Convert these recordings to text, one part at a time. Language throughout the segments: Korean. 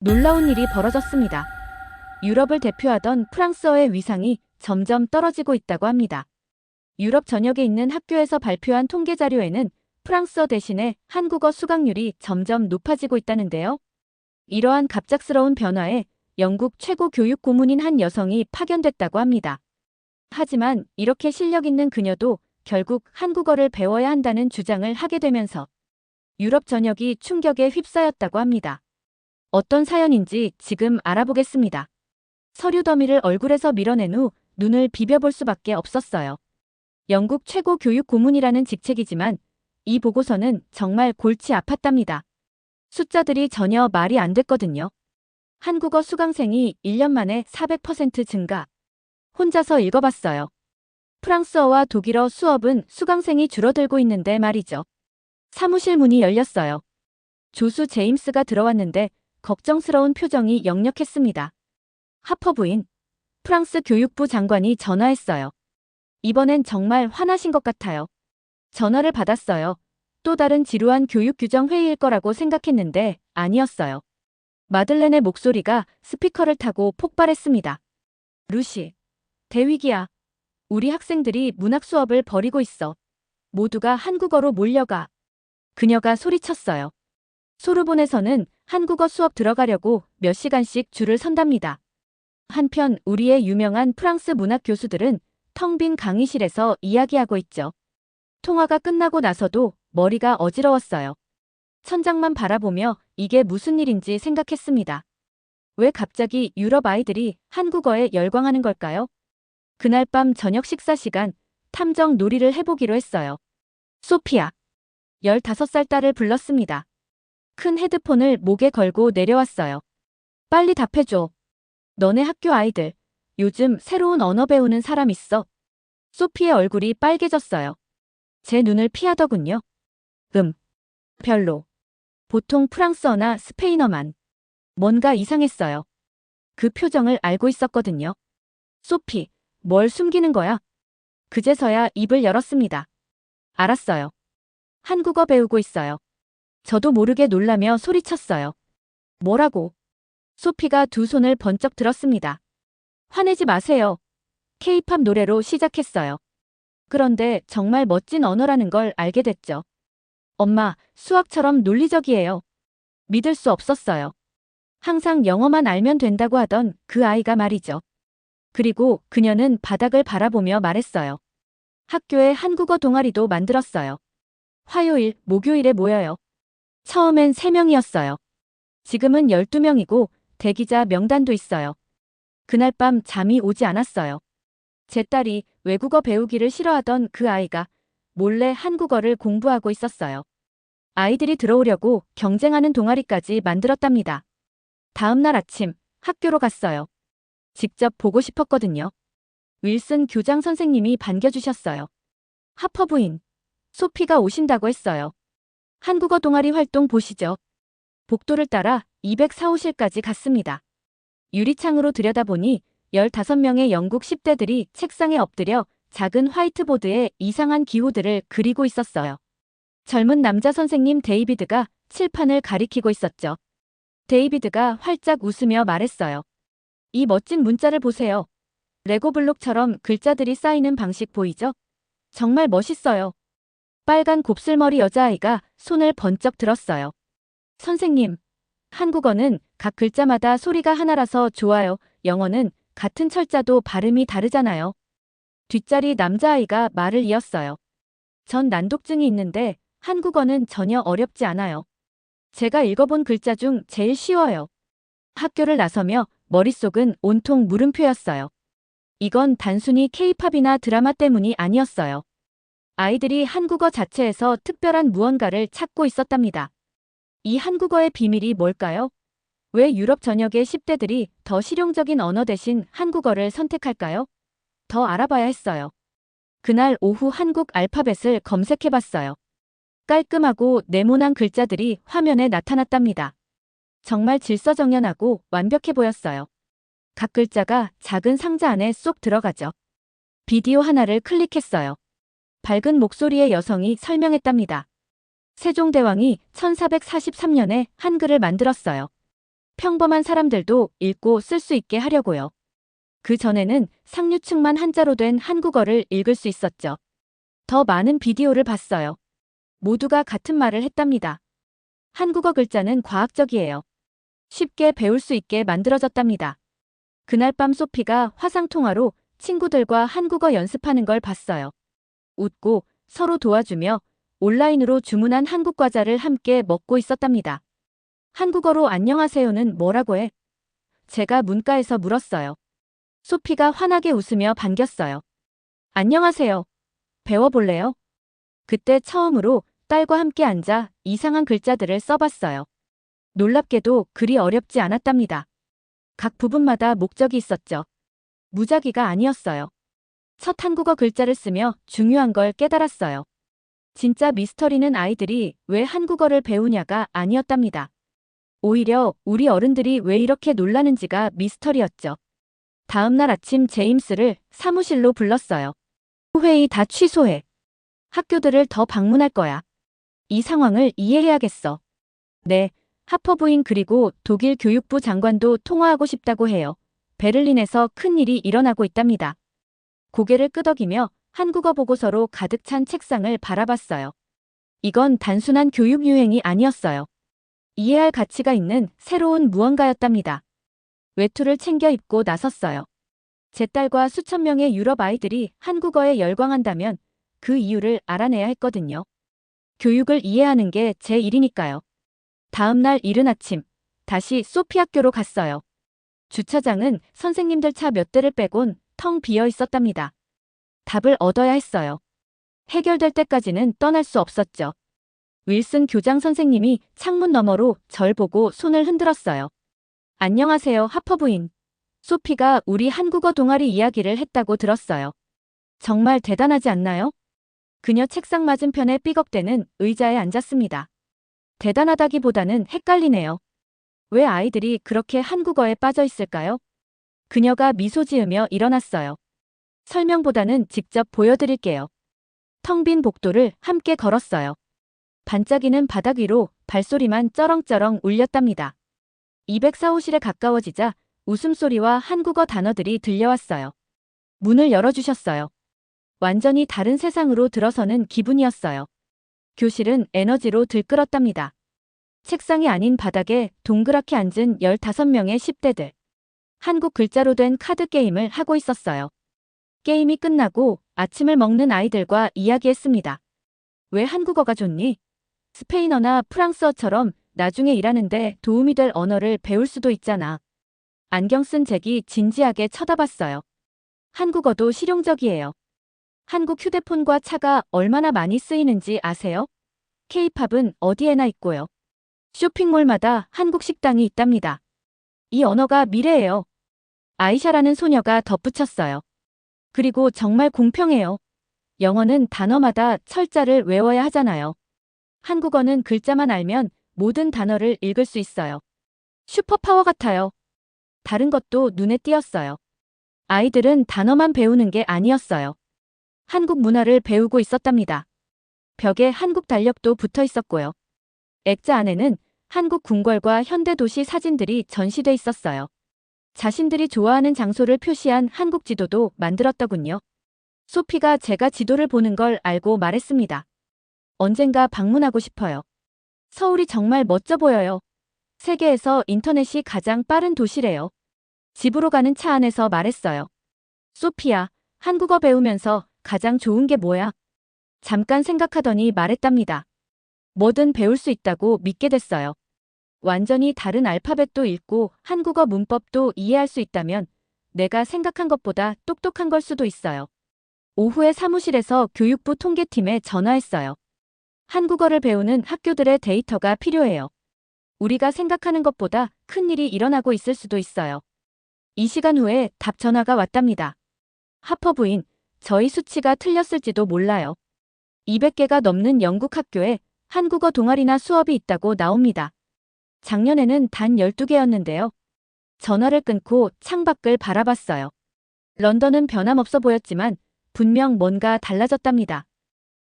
놀라운 일이 벌어졌습니다. 유럽을 대표하던 프랑스어의 위상이 점점 떨어지고 있다고 합니다. 유럽 전역에 있는 학교에서 발표한 통계 자료에는 프랑스어 대신에 한국어 수강률이 점점 높아지고 있다는데요. 이러한 갑작스러운 변화에 영국 최고 교육 고문인 한 여성이 파견됐다고 합니다. 하지만 이렇게 실력 있는 그녀도 결국 한국어를 배워야 한다는 주장을 하게 되면서 유럽 전역이 충격에 휩싸였다고 합니다. 어떤 사연인지 지금 알아보겠습니다. 서류 더미를 얼굴에서 밀어낸 후 눈을 비벼볼 수밖에 없었어요. 영국 최고 교육 고문이라는 직책이지만 이 보고서는 정말 골치 아팠답니다. 숫자들이 전혀 말이 안 됐거든요. 한국어 수강생이 1년 만에 400% 증가. 혼자서 읽어봤어요. 프랑스어와 독일어 수업은 수강생이 줄어들고 있는데 말이죠. 사무실 문이 열렸어요. 조수 제임스가 들어왔는데 걱정스러운 표정이 역력했습니다. 하퍼 부인, 프랑스 교육부 장관이 전화했어요. 이번엔 정말 화나신 것 같아요. 전화를 받았어요. 또 다른 지루한 교육 규정 회의일 거라고 생각했는데 아니었어요. 마들렌의 목소리가 스피커를 타고 폭발했습니다. 루시, 대위기야. 우리 학생들이 문학 수업을 버리고 있어. 모두가 한국어로 몰려가. 그녀가 소리쳤어요. 소르본에서는 한국어 수업 들어가려고 몇 시간씩 줄을 선답니다. 한편 우리의 유명한 프랑스 문학 교수들은 텅 빈 강의실에서 이야기하고 있죠. 통화가 끝나고 나서도 머리가 어지러웠어요. 천장만 바라보며 이게 무슨 일인지 생각했습니다. 왜 갑자기 유럽 아이들이 한국어에 열광하는 걸까요? 그날 밤 저녁 식사 시간 탐정 놀이를 해보기로 했어요. 소피아, 15살 딸을 불렀습니다. 큰 헤드폰을 목에 걸고 내려왔어요. 빨리 답해줘. 너네 학교 아이들, 요즘 새로운 언어 배우는 사람 있어? 소피의 얼굴이 빨개졌어요. 제 눈을 피하더군요. 별로. 보통 프랑스어나 스페인어만. 뭔가 이상했어요. 그 표정을 알고 있었거든요. 소피, 뭘 숨기는 거야? 그제서야 입을 열었습니다. 알았어요. 한국어 배우고 있어요. 저도 모르게 놀라며 소리쳤어요. 뭐라고? 소피가 두 손을 번쩍 들었습니다. 화내지 마세요. 케이팝 노래로 시작했어요. 그런데 정말 멋진 언어라는 걸 알게 됐죠. 엄마, 수학처럼 논리적이에요. 믿을 수 없었어요. 항상 영어만 알면 된다고 하던 그 아이가 말이죠. 그리고 그녀는 바닥을 바라보며 말했어요. 학교에 한국어 동아리도 만들었어요. 화요일, 목요일에 모여요. 처음엔 3명이었어요. 지금은 12명이고 대기자 명단도 있어요. 그날 밤 잠이 오지 않았어요. 제 딸이 외국어 배우기를 싫어하던 그 아이가 몰래 한국어를 공부하고 있었어요. 아이들이 들어오려고 경쟁하는 동아리까지 만들었답니다. 다음 날 아침 학교로 갔어요. 직접 보고 싶었거든요. 윌슨 교장 선생님이 반겨주셨어요. 하퍼 부인, 소피가 오신다고 했어요. 한국어 동아리 활동 보시죠. 복도를 따라 204호실까지 갔습니다. 유리창으로 들여다보니 15명의 영국 10대들이 책상에 엎드려 작은 화이트보드에 이상한 기호들을 그리고 있었어요. 젊은 남자 선생님 데이비드가 칠판을 가리키고 있었죠. 데이비드가 활짝 웃으며 말했어요. 이 멋진 문자를 보세요. 레고블록처럼 글자들이 쌓이는 방식 보이죠? 정말 멋있어요. 빨간 곱슬머리 여자아이가 손을 번쩍 들었어요. 선생님, 한국어는 각 글자마다 소리가 하나라서 좋아요. 영어는 같은 철자도 발음이 다르잖아요. 뒷자리 남자아이가 말을 이었어요. 전 난독증이 있는데 한국어는 전혀 어렵지 않아요. 제가 읽어본 글자 중 제일 쉬워요. 학교를 나서며 머릿속은 온통 물음표였어요. 이건 단순히 케이팝이나 드라마 때문이 아니었어요. 아이들이 한국어 자체에서 특별한 무언가를 찾고 있었답니다. 이 한국어의 비밀이 뭘까요? 왜 유럽 전역의 10대들이 더 실용적인 언어 대신 한국어를 선택할까요? 더 알아봐야 했어요. 그날 오후 한국 알파벳을 검색해봤어요. 깔끔하고 네모난 글자들이 화면에 나타났답니다. 정말 질서정연하고 완벽해 보였어요. 각 글자가 작은 상자 안에 쏙 들어가죠. 비디오 하나를 클릭했어요. 밝은 목소리의 여성이 설명했답니다. 세종대왕이 1443년에 한글을 만들었어요. 평범한 사람들도 읽고 쓸 수 있게 하려고요. 그 전에는 상류층만 한자로 된 한국어를 읽을 수 있었죠. 더 많은 비디오를 봤어요. 모두가 같은 말을 했답니다. 한국어 글자는 과학적이에요. 쉽게 배울 수 있게 만들어졌답니다. 그날 밤 소피가 화상통화로 친구들과 한국어 연습하는 걸 봤어요. 웃고 서로 도와주며 온라인으로 주문한 한국 과자를 함께 먹고 있었답니다. 한국어로 안녕하세요는 뭐라고 해? 제가 문과에서 물었어요. 소피가 환하게 웃으며 반겼어요. 안녕하세요. 배워볼래요? 그때 처음으로 딸과 함께 앉아 이상한 글자들을 써봤어요. 놀랍게도 그리 어렵지 않았답니다. 각 부분마다 목적이 있었죠. 무작위가 아니었어요. 첫 한국어 글자를 쓰며 중요한 걸 깨달았어요. 진짜 미스터리는 아이들이 왜 한국어를 배우냐가 아니었답니다. 오히려 우리 어른들이 왜 이렇게 놀라는지가 미스터리였죠. 다음 날 아침 제임스를 사무실로 불렀어요. 회의 다 취소해. 학교들을 더 방문할 거야. 이 상황을 이해해야겠어. 네, 하퍼부인 그리고 독일 교육부 장관도 통화하고 싶다고 해요. 베를린에서 큰 일이 일어나고 있답니다. 고개를 끄덕이며 한국어 보고서로 가득 찬 책상을 바라봤어요. 이건 단순한 교육 유행이 아니었어요. 이해할 가치가 있는 새로운 무언가였답니다. 외투를 챙겨 입고 나섰어요. 제 딸과 수천 명의 유럽 아이들이 한국어에 열광한다면 그 이유를 알아내야 했거든요. 교육을 이해하는 게 제 일이니까요. 다음 날 이른 아침, 다시 소피 학교로 갔어요. 주차장은 선생님들 차 몇 대를 빼곤 텅 비어 있었답니다. 답을 얻어야 했어요. 해결될 때까지는 떠날 수 없었죠. 윌슨 교장 선생님이 창문 너머로 절 보고 손을 흔들었어요. 안녕하세요, 하퍼부인. 소피가 우리 한국어 동아리 이야기를 했다고 들었어요. 정말 대단하지 않나요? 그녀 책상 맞은편에 삐걱대는 의자에 앉았습니다. 대단하다기보다는 헷갈리네요. 왜 아이들이 그렇게 한국어에 빠져 있을까요? 그녀가 미소 지으며 일어났어요. 설명보다는 직접 보여드릴게요. 텅 빈 복도를 함께 걸었어요. 반짝이는 바닥 위로 발소리만 쩌렁쩌렁 울렸답니다. 204호실에 가까워지자 웃음소리와 한국어 단어들이 들려왔어요. 문을 열어주셨어요. 완전히 다른 세상으로 들어서는 기분이었어요. 교실은 에너지로 들끓었답니다. 책상이 아닌 바닥에 동그랗게 앉은 15명의 10대들. 한국 글자로 된 카드 게임을 하고 있었어요. 게임이 끝나고 아침을 먹는 아이들과 이야기했습니다. 왜 한국어가 좋니? 스페인어나 프랑스어처럼 나중에 일하는데 도움이 될 언어를 배울 수도 있잖아. 안경 쓴 잭이 진지하게 쳐다봤어요. 한국어도 실용적이에요. 한국 휴대폰과 차가 얼마나 많이 쓰이는지 아세요? K-팝은 어디에나 있고요. 쇼핑몰마다 한국 식당이 있답니다. 이 언어가 미래예요. 아이샤라는 소녀가 덧붙였어요. 그리고 정말 공평해요. 영어는 단어마다 철자를 외워야 하잖아요. 한국어는 글자만 알면 모든 단어를 읽을 수 있어요. 슈퍼파워 같아요. 다른 것도 눈에 띄었어요. 아이들은 단어만 배우는 게 아니었어요. 한국 문화를 배우고 있었답니다. 벽에 한국 달력도 붙어 있었고요. 액자 안에는 한국 궁궐과 현대도시 사진들이 전시돼 있었어요. 자신들이 좋아하는 장소를 표시한 한국 지도도 만들었더군요. 소피가 제가 지도를 보는 걸 알고 말했습니다. 언젠가 방문하고 싶어요. 서울이 정말 멋져 보여요. 세계에서 인터넷이 가장 빠른 도시래요. 집으로 가는 차 안에서 말했어요. 소피야, 한국어 배우면서 가장 좋은 게 뭐야? 잠깐 생각하더니 말했답니다. 뭐든 배울 수 있다고 믿게 됐어요. 완전히 다른 알파벳도 읽고 한국어 문법도 이해할 수 있다면 내가 생각한 것보다 똑똑한 걸 수도 있어요. 오후에 사무실에서 교육부 통계팀에 전화했어요. 한국어를 배우는 학교들의 데이터가 필요해요. 우리가 생각하는 것보다 큰 일이 일어나고 있을 수도 있어요. 이 시간 후에 답 전화가 왔답니다. 하퍼 부인, 저희 수치가 틀렸을지도 몰라요. 200개가 넘는 영국 학교에 한국어 동아리나 수업이 있다고 나옵니다. 작년에는 단 12개였는데요. 전화를 끊고 창밖을 바라봤어요. 런던은 변함없어 보였지만 분명 뭔가 달라졌답니다.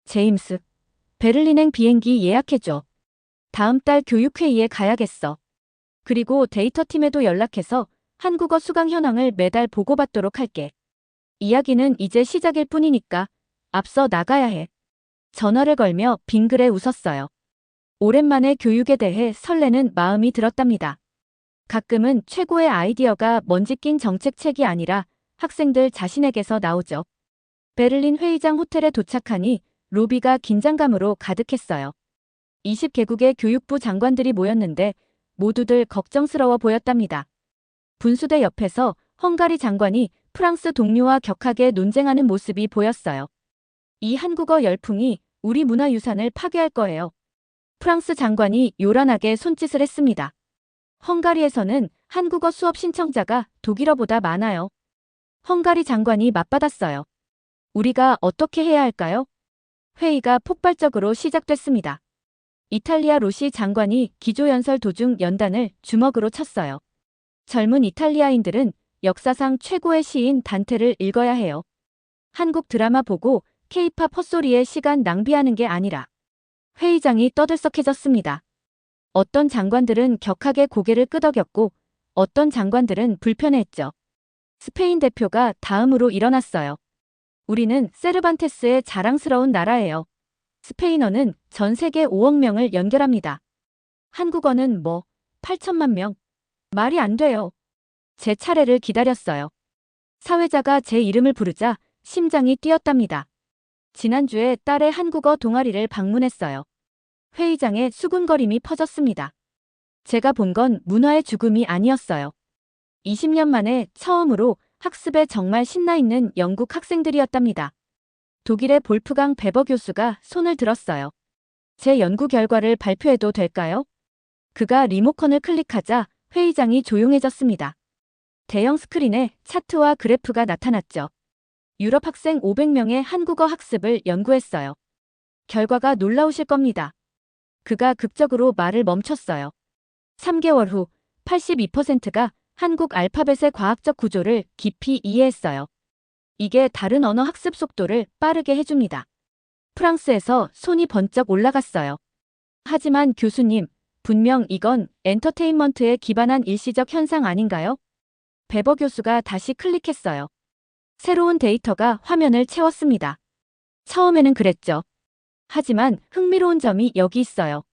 제임스, 베를린행 비행기 예약해줘. 다음 달 교육회의에 가야겠어. 그리고 데이터팀에도 연락해서 한국어 수강 현황을 매달 보고받도록 할게. 이야기는 이제 시작일 뿐이니까 앞서 나가야 해. 전화를 걸며 빙그레 웃었어요. 오랜만에 교육에 대해 설레는 마음이 들었답니다. 가끔은 최고의 아이디어가 먼지 낀 정책책이 아니라 학생들 자신에게서 나오죠. 베를린 회의장 호텔에 도착하니 로비가 긴장감으로 가득했어요. 20개국의 교육부 장관들이 모였는데 모두들 걱정스러워 보였답니다. 분수대 옆에서 헝가리 장관이 프랑스 동료와 격하게 논쟁하는 모습이 보였어요. 이 한국어 열풍이 우리 문화유산을 파괴할 거예요. 프랑스 장관이 요란하게 손짓을 했습니다. 헝가리에서는 한국어 수업 신청자가 독일어보다 많아요. 헝가리 장관이 맞받았어요. 우리가 어떻게 해야 할까요? 회의가 폭발적으로 시작됐습니다. 이탈리아 로시 장관이 기조연설 도중 연단을 주먹으로 쳤어요. 젊은 이탈리아인들은 역사상 최고의 시인 단테를 읽어야 해요. 한국 드라마 보고 케이팝 헛소리에 시간 낭비하는 게 아니라. 회의장이 떠들썩해졌습니다. 어떤 장관들은 격하게 고개를 끄덕였고 어떤 장관들은 불편해했죠. 스페인 대표가 다음으로 일어났어요. 우리는 세르반테스의 자랑스러운 나라예요. 스페인어는 전 세계 5억 명을 연결합니다. 한국어는 8천만 명. 말이 안 돼요. 제 차례를 기다렸어요. 사회자가 제 이름을 부르자 심장이 뛰었답니다. 지난주에 딸의 한국어 동아리를 방문했어요. 회의장에 수군거림이 퍼졌습니다. 제가 본 건 문화의 죽음이 아니었어요. 20년 만에 처음으로 학습에 정말 신나 있는 영국 학생들이었답니다. 독일의 볼프강 베버 교수가 손을 들었어요. 제 연구 결과를 발표해도 될까요? 그가 리모컨을 클릭하자 회의장이 조용해졌습니다. 대형 스크린에 차트와 그래프가 나타났죠. 유럽 학생 500명의 한국어 학습을 연구했어요. 결과가 놀라우실 겁니다. 그가 극적으로 말을 멈췄어요. 3개월 후 82%가 한국 알파벳의 과학적 구조를 깊이 이해했어요. 이게 다른 언어 학습 속도를 빠르게 해줍니다. 프랑스에서 손이 번쩍 올라갔어요. 하지만 교수님, 분명 이건 엔터테인먼트에 기반한 일시적 현상 아닌가요? 베버 교수가 다시 클릭했어요. 새로운 데이터가 화면을 채웠습니다. 처음에는 그랬죠. 하지만 흥미로운 점이 여기 있어요.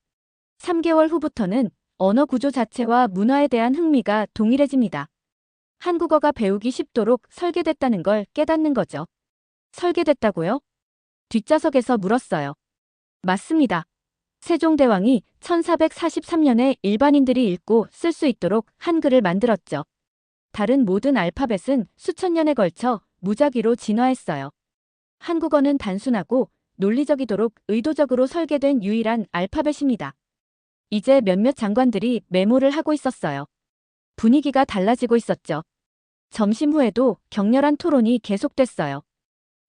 3개월 후부터는 언어 구조 자체와 문화에 대한 흥미가 동일해집니다. 한국어가 배우기 쉽도록 설계됐다는 걸 깨닫는 거죠. 설계됐다고요? 뒷좌석에서 물었어요. 맞습니다. 세종대왕이 1443년에 일반인들이 읽고 쓸 수 있도록 한글을 만들었죠. 다른 모든 알파벳은 수천 년에 걸쳐 무작위로 진화했어요. 한국어는 단순하고 논리적이도록 의도적으로 설계된 유일한 알파벳입니다. 이제 몇몇 장관들이 메모를 하고 있었어요. 분위기가 달라지고 있었죠. 점심 후에도 격렬한 토론이 계속됐어요.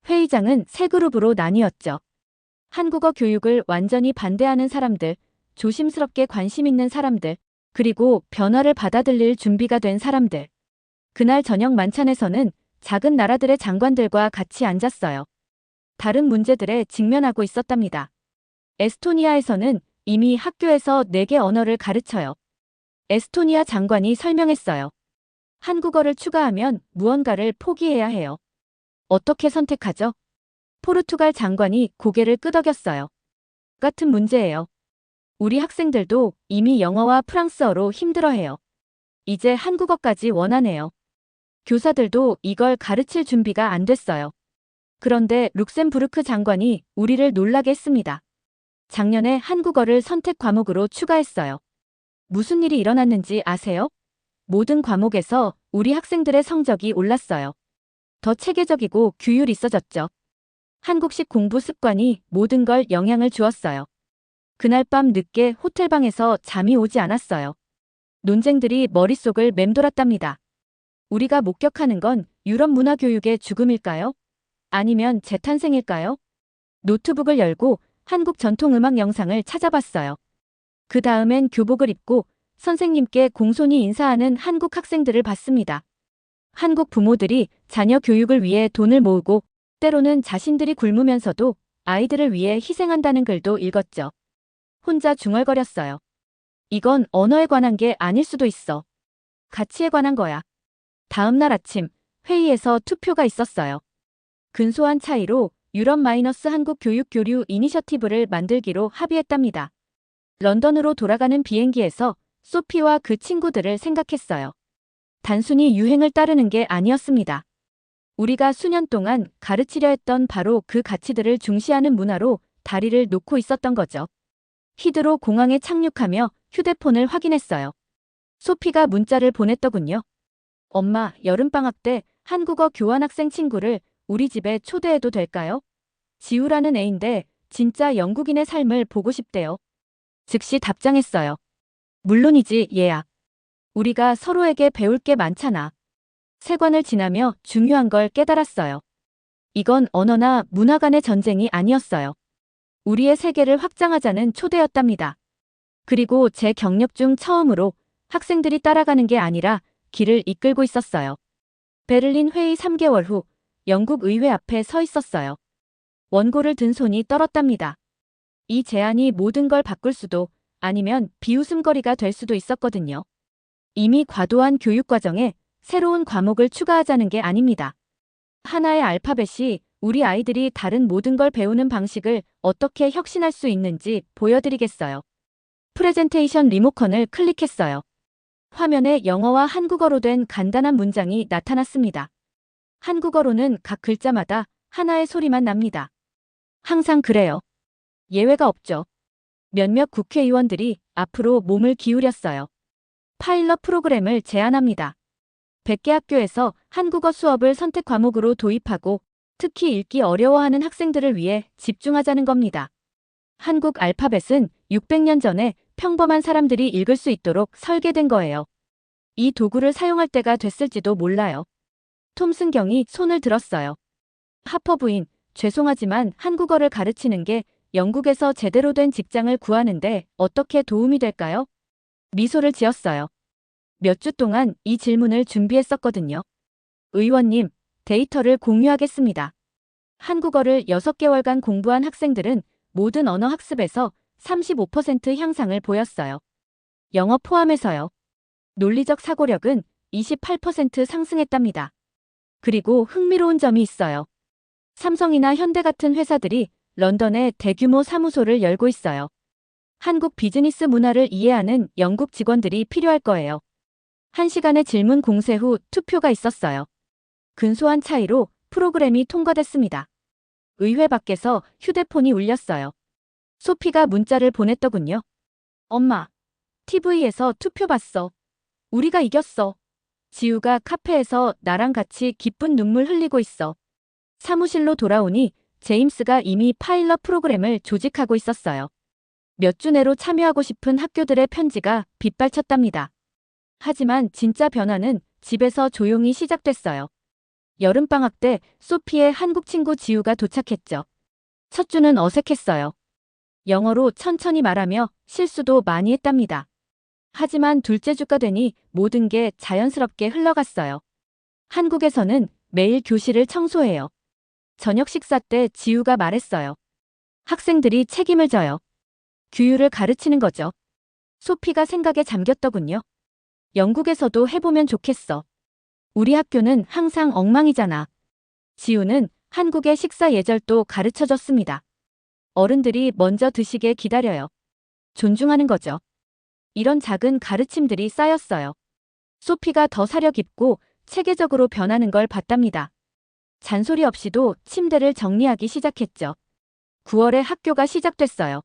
회의장은 세 그룹으로 나뉘었죠. 한국어 교육을 완전히 반대하는 사람들, 조심스럽게 관심 있는 사람들, 그리고 변화를 받아들일 준비가 된 사람들. 그날 저녁 만찬에서는 작은 나라들의 장관들과 같이 앉았어요. 다른 문제들에 직면하고 있었답니다. 에스토니아에서는 이미 학교에서 4개 언어를 가르쳐요. 에스토니아 장관이 설명했어요. 한국어를 추가하면 무언가를 포기해야 해요. 어떻게 선택하죠? 포르투갈 장관이 고개를 끄덕였어요. 같은 문제예요. 우리 학생들도 이미 영어와 프랑스어로 힘들어해요. 이제 한국어까지 원하네요. 교사들도 이걸 가르칠 준비가 안 됐어요. 그런데 룩셈부르크 장관이 우리를 놀라게 했습니다. 작년에 한국어를 선택 과목으로 추가했어요. 무슨 일이 일어났는지 아세요? 모든 과목에서 우리 학생들의 성적이 올랐어요. 더 체계적이고 규율 있어졌죠. 한국식 공부 습관이 모든 걸 영향을 주었어요. 그날 밤 늦게 호텔방에서 잠이 오지 않았어요. 논쟁들이 머릿속을 맴돌았답니다. 우리가 목격하는 건 유럽 문화 교육의 죽음일까요? 아니면 재탄생일까요? 노트북을 열고 한국 전통음악 영상을 찾아봤어요. 그 다음엔 교복을 입고 선생님께 공손히 인사하는 한국 학생들을 봤습니다. 한국 부모들이 자녀 교육을 위해 돈을 모으고 때로는 자신들이 굶으면서도 아이들을 위해 희생한다는 글도 읽었죠. 혼자 중얼거렸어요. 이건 언어에 관한 게 아닐 수도 있어. 가치에 관한 거야. 다음 날 아침, 회의에서 투표가 있었어요. 근소한 차이로 유럽-한국 교육 교류 이니셔티브를 만들기로 합의했답니다. 런던으로 돌아가는 비행기에서 소피와 그 친구들을 생각했어요. 단순히 유행을 따르는 게 아니었습니다. 우리가 수년 동안 가르치려 했던 바로 그 가치들을 중시하는 문화로 다리를 놓고 있었던 거죠. 히드로 공항에 착륙하며 휴대폰을 확인했어요. 소피가 문자를 보냈더군요. 엄마, 여름방학 때 한국어 교환학생 친구를 우리 집에 초대해도 될까요? 지우라는 애인데 진짜 영국인의 삶을 보고 싶대요. 즉시 답장했어요. 물론이지, 얘야. 우리가 서로에게 배울 게 많잖아. 세관을 지나며 중요한 걸 깨달았어요. 이건 언어나 문화 간의 전쟁이 아니었어요. 우리의 세계를 확장하자는 초대였답니다. 그리고 제 경력 중 처음으로 학생들이 따라가는 게 아니라 길을 이끌고 있었어요. 베를린 회의 3개월 후 영국 의회 앞에 서 있었어요. 원고를 든 손이 떨었답니다. 이 제안이 모든 걸 바꿀 수도 아니면 비웃음거리가 될 수도 있었거든요. 이미 과도한 교육 과정에 새로운 과목을 추가하자는 게 아닙니다. 하나의 알파벳이 우리 아이들이 다른 모든 걸 배우는 방식을 어떻게 혁신할 수 있는지 보여드리겠어요. 프레젠테이션 리모컨을 클릭했어요. 화면에 영어와 한국어로 된 간단한 문장이 나타났습니다. 한국어로는 각 글자마다 하나의 소리만 납니다. 항상 그래요. 예외가 없죠. 몇몇 국회의원들이 앞으로 몸을 기울였어요. 파일럿 프로그램을 제안합니다. 100개 학교에서 한국어 수업을 선택 과목으로 도입하고 특히 읽기 어려워하는 학생들을 위해 집중하자는 겁니다. 한국 알파벳은 600년 전에 평범한 사람들이 읽을 수 있도록 설계된 거예요. 이 도구를 사용할 때가 됐을지도 몰라요. 톰슨경이 손을 들었어요. 하퍼 부인, 죄송하지만 한국어를 가르치는 게 영국에서 제대로 된 직장을 구하는데 어떻게 도움이 될까요? 미소를 지었어요. 몇 주 동안 이 질문을 준비했었거든요. 의원님, 데이터를 공유하겠습니다. 한국어를 6개월간 공부한 학생들은 모든 언어 학습에서 35% 향상을 보였어요. 영어 포함해서요. 논리적 사고력은 28% 상승했답니다. 그리고 흥미로운 점이 있어요. 삼성이나 현대 같은 회사들이 런던에 대규모 사무소를 열고 있어요. 한국 비즈니스 문화를 이해하는 영국 직원들이 필요할 거예요. 1시간의 질문 공세 후 투표가 있었어요. 근소한 차이로 프로그램이 통과됐습니다. 의회 밖에서 휴대폰이 울렸어요. 소피가 문자를 보냈더군요. 엄마, TV에서 투표 봤어. 우리가 이겼어. 지우가 카페에서 나랑 같이 기쁜 눈물 흘리고 있어. 사무실로 돌아오니 제임스가 이미 파일럿 프로그램을 조직하고 있었어요. 몇 주 내로 참여하고 싶은 학교들의 편지가 빗발쳤답니다. 하지만 진짜 변화는 집에서 조용히 시작됐어요. 여름방학 때 소피의 한국 친구 지우가 도착했죠. 첫 주는 어색했어요. 영어로 천천히 말하며 실수도 많이 했답니다. 하지만 둘째 주가 되니 모든 게 자연스럽게 흘러갔어요. 한국에서는 매일 교실을 청소해요. 저녁 식사 때 지우가 말했어요. 학생들이 책임을 져요. 규율을 가르치는 거죠. 소피가 생각에 잠겼더군요. 영국에서도 해보면 좋겠어. 우리 학교는 항상 엉망이잖아. 지우는 한국의 식사 예절도 가르쳐줬습니다. 어른들이 먼저 드시게 기다려요. 존중하는 거죠. 이런 작은 가르침들이 쌓였어요. 소피가 더 사려 깊고 체계적으로 변하는 걸 봤답니다. 잔소리 없이도 침대를 정리하기 시작했죠. 9월에 학교가 시작됐어요.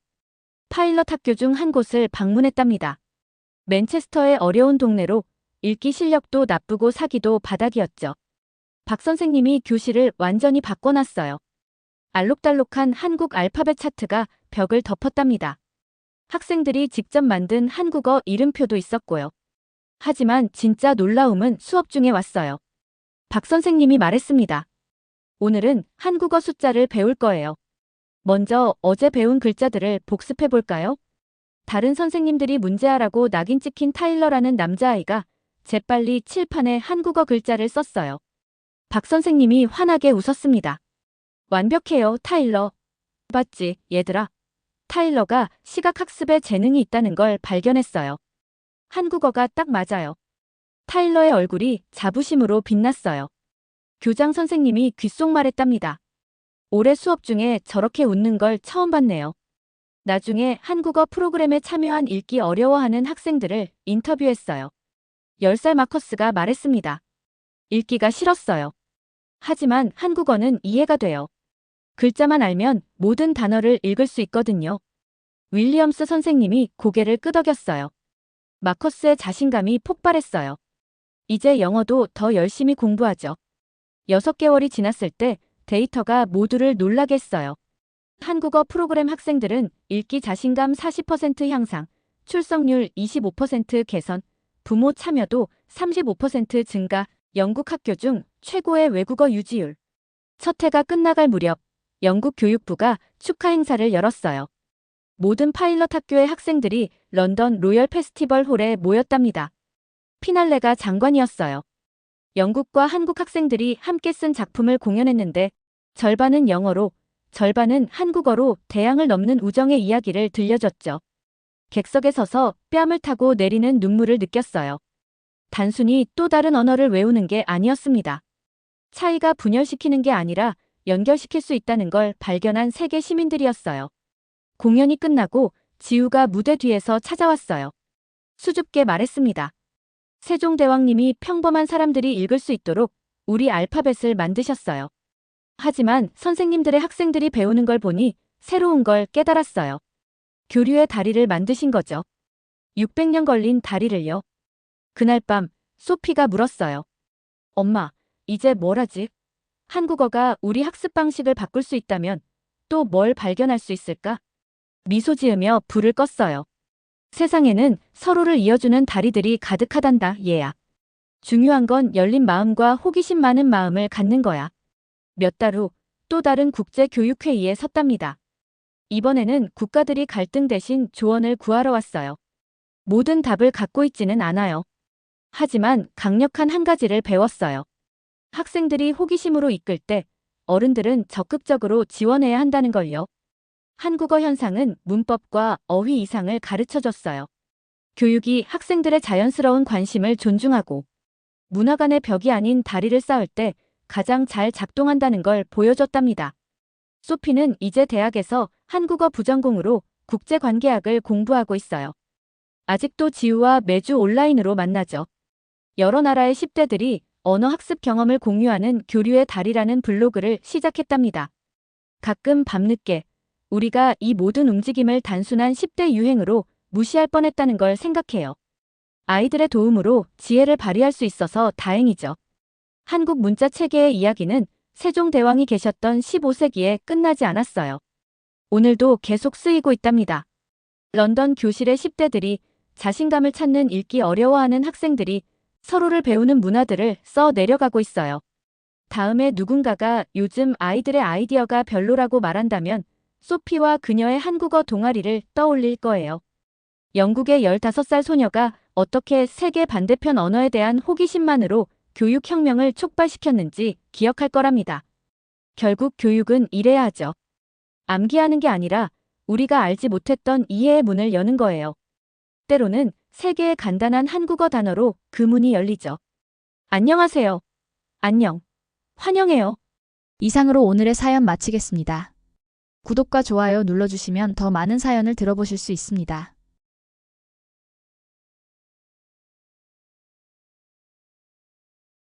파일럿 학교 중 한 곳을 방문했답니다. 맨체스터의 어려운 동네로 읽기 실력도 나쁘고 사기도 바닥이었죠. 박 선생님이 교실을 완전히 바꿔놨어요. 알록달록한 한국 알파벳 차트가 벽을 덮었답니다. 학생들이 직접 만든 한국어 이름표도 있었고요. 하지만 진짜 놀라움은 수업 중에 왔어요. 박 선생님이 말했습니다. 오늘은 한국어 숫자를 배울 거예요. 먼저 어제 배운 글자들을 복습해 볼까요? 다른 선생님들이 문제아라고 낙인 찍힌 타일러라는 남자아이가 재빨리 칠판에 한국어 글자를 썼어요. 박 선생님이 환하게 웃었습니다. 완벽해요, 타일러. 봤지, 얘들아. 타일러가 시각학습에 재능이 있다는 걸 발견했어요. 한국어가 딱 맞아요. 타일러의 얼굴이 자부심으로 빛났어요. 교장 선생님이 귓속말했답니다. 올해 수업 중에 저렇게 웃는 걸 처음 봤네요. 나중에 한국어 프로그램에 참여한 읽기 어려워하는 학생들을 인터뷰했어요. 10살 마커스가 말했습니다. 읽기가 싫었어요. 하지만 한국어는 이해가 돼요. 글자만 알면 모든 단어를 읽을 수 있거든요. 윌리엄스 선생님이 고개를 끄덕였어요. 마커스의 자신감이 폭발했어요. 이제 영어도 더 열심히 공부하죠. 6개월이 지났을 때 데이터가 모두를 놀라게 했어요. 한국어 프로그램 학생들은 읽기 자신감 40% 향상, 출석률 25% 개선, 부모 참여도 35% 증가, 영국 학교 중 최고의 외국어 유지율. 첫 해가 끝나갈 무렵 영국 교육부가 축하 행사를 열었어요. 모든 파일럿 학교의 학생들이 런던 로열 페스티벌 홀에 모였답니다. 피날레가 장관이었어요. 영국과 한국 학생들이 함께 쓴 작품을 공연했는데 절반은 영어로, 절반은 한국어로 대양을 넘는 우정의 이야기를 들려줬죠. 객석에 서서 뺨을 타고 내리는 눈물을 느꼈어요. 단순히 또 다른 언어를 외우는 게 아니었습니다. 차이가 분열시키는 게 아니라 연결시킬 수 있다는 걸 발견한 세계 시민들이었어요. 공연이 끝나고 지우가 무대 뒤에서 찾아왔어요. 수줍게 말했습니다. 세종대왕님이 평범한 사람들이 읽을 수 있도록 우리 알파벳을 만드셨어요. 하지만 선생님들의 학생들이 배우는 걸 보니 새로운 걸 깨달았어요. 교류의 다리를 만드신 거죠. 600년 걸린 다리를요. 그날 밤 소피가 물었어요. 엄마, 이제 뭘 하지? 한국어가 우리 학습 방식을 바꿀 수 있다면 또 뭘 발견할 수 있을까? 미소 지으며 불을 껐어요. 세상에는 서로를 이어주는 다리들이 가득하단다, 얘야. 중요한 건 열린 마음과 호기심 많은 마음을 갖는 거야. 몇 달 후 또 다른 국제교육회의에 섰답니다. 이번에는 국가들이 갈등 대신 조언을 구하러 왔어요. 모든 답을 갖고 있지는 않아요. 하지만 강력한 한 가지를 배웠어요. 학생들이 호기심으로 이끌 때 어른들은 적극적으로 지원해야 한다는 걸요. 한국어 현상은 문법과 어휘 이상을 가르쳐줬어요. 교육이 학생들의 자연스러운 관심을 존중하고 문화 간의 벽이 아닌 다리를 쌓을 때 가장 잘 작동한다는 걸 보여줬답니다. 소피는 이제 대학에서 한국어 부전공으로 국제관계학을 공부하고 있어요. 아직도 지우와 매주 온라인으로 만나죠. 여러 나라의 10대들이 언어 학습 경험을 공유하는 교류의 달이라는 블로그를 시작했답니다. 가끔 밤늦게 우리가 이 모든 움직임을 단순한 10대 유행으로 무시할 뻔했다는 걸 생각해요. 아이들의 도움으로 지혜를 발휘할 수 있어서 다행이죠. 한국 문자 체계의 이야기는 세종대왕이 계셨던 15세기에 끝나지 않았어요. 오늘도 계속 쓰이고 있답니다. 런던 교실의 10대들이 자신감을 찾는 읽기 어려워하는 학생들이 서로를 배우는 문화들을 써 내려가고 있어요. 다음에 누군가가 요즘 아이들의 아이디어가 별로라고 말한다면 소피와 그녀의 한국어 동아리를 떠올릴 거예요. 영국의 15살 소녀가 어떻게 세계 반대편 언어에 대한 호기심만으로 교육혁명을 촉발시켰는지 기억할 거랍니다. 결국 교육은 이래야 하죠. 암기하는 게 아니라 우리가 알지 못했던 이해의 문을 여는 거예요. 때로는 세 개의 간단한 한국어 단어로 그 문이 열리죠. 안녕하세요. 안녕. 환영해요. 이상으로 오늘의 사연 마치겠습니다. 구독과 좋아요 눌러주시면 더 많은 사연을 들어보실 수 있습니다.